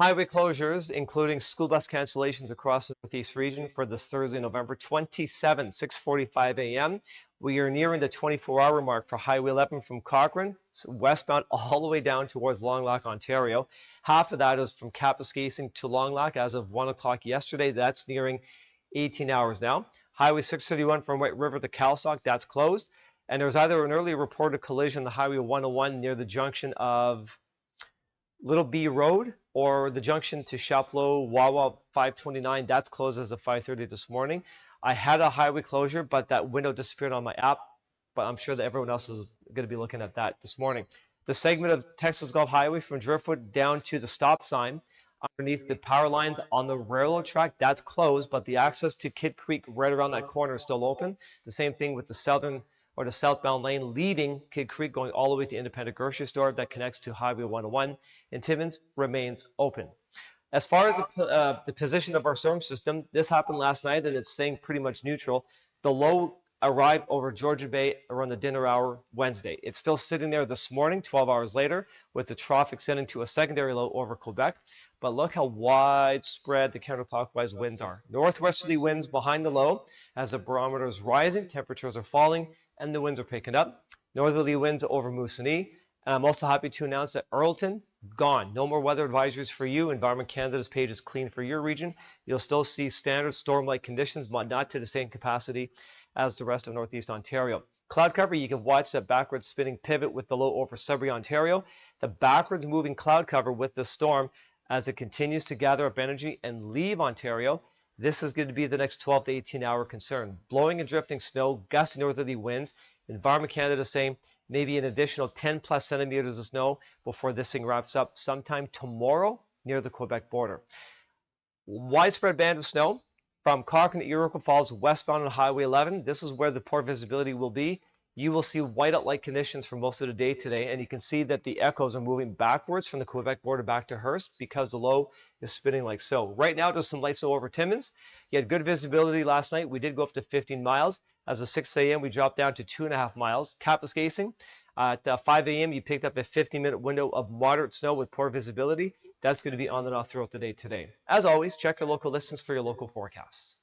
Highway closures, including school bus cancellations across the Northeast region for this Thursday, November 27, 6:45 a.m. We are nearing the 24-hour mark for Highway 11 from Cochrane, westbound all the way down towards Long Loch, Ontario. Half of that is from Kapuskasing to Long Loch as of 1 o'clock yesterday. That's nearing 18 hours now. Highway 631 from White River to Calsock, that's closed. And there's either an early reported collision on the Highway 101 near the junction of Little B Road or the junction to Chapleau, Wawa 529, that's closed as of 5:30 this morning. I had a highway closure, but that window disappeared on my app, but I'm sure that everyone else is going to be looking at that this morning. The segment of Texas Gulf Highway from Driftwood down to the stop sign underneath the power lines on the railroad track, that's closed, but the access to Kid Creek right around that corner is still open. The same thing with the southbound lane leaving Kid Creek going all the way to Independent Grocery Store that connects to Highway 101 in Timmins remains open. As far as the position of our storm system, this happened last night and it's staying pretty much neutral. The low arrived over Georgian Bay around the dinner hour Wednesday. It's still sitting there this morning, 12 hours later, with the trough extending to a secondary low over Quebec. But look how widespread the counterclockwise winds are. Northwesterly winds behind the low as the barometer is rising, temperatures are falling, and the winds are picking up. Northerly winds over Moosonee. And I'm also happy to announce that EARLTON, gone. No more weather advisories for you. Environment Canada's page is clean for your region. You'll still see standard storm-like conditions, but not to the same capacity as the rest of Northeast Ontario. Cloud cover, you can watch that backwards spinning pivot with the low over Sudbury, Ontario. The backwards moving cloud cover with the storm as it continues to gather up energy and leave Ontario. This is going to be the next 12 to 18 hour concern. Blowing and drifting snow, gusty northerly winds. Environment Canada is saying maybe an additional 10 plus centimeters of snow before this thing wraps up sometime tomorrow near the Quebec border. Widespread band of snow from Cochrane to Iroquois Falls westbound on Highway 11. This is where the poor visibility will be. You will see whiteout-like conditions for most of the day today, and you can see that the echoes are moving backwards from the Quebec border back to Hearst because the low is spinning like so. Right now, there's some light snow over Timmins. You had good visibility last night. We did go up to 15 miles. As of 6 a.m., we dropped down to 2.5 miles. Kapuskasing, at 5 a.m., you picked up a 15-minute window of moderate snow with poor visibility. That's going to be on and off throughout the day today. As always, check your local listings for your local forecasts.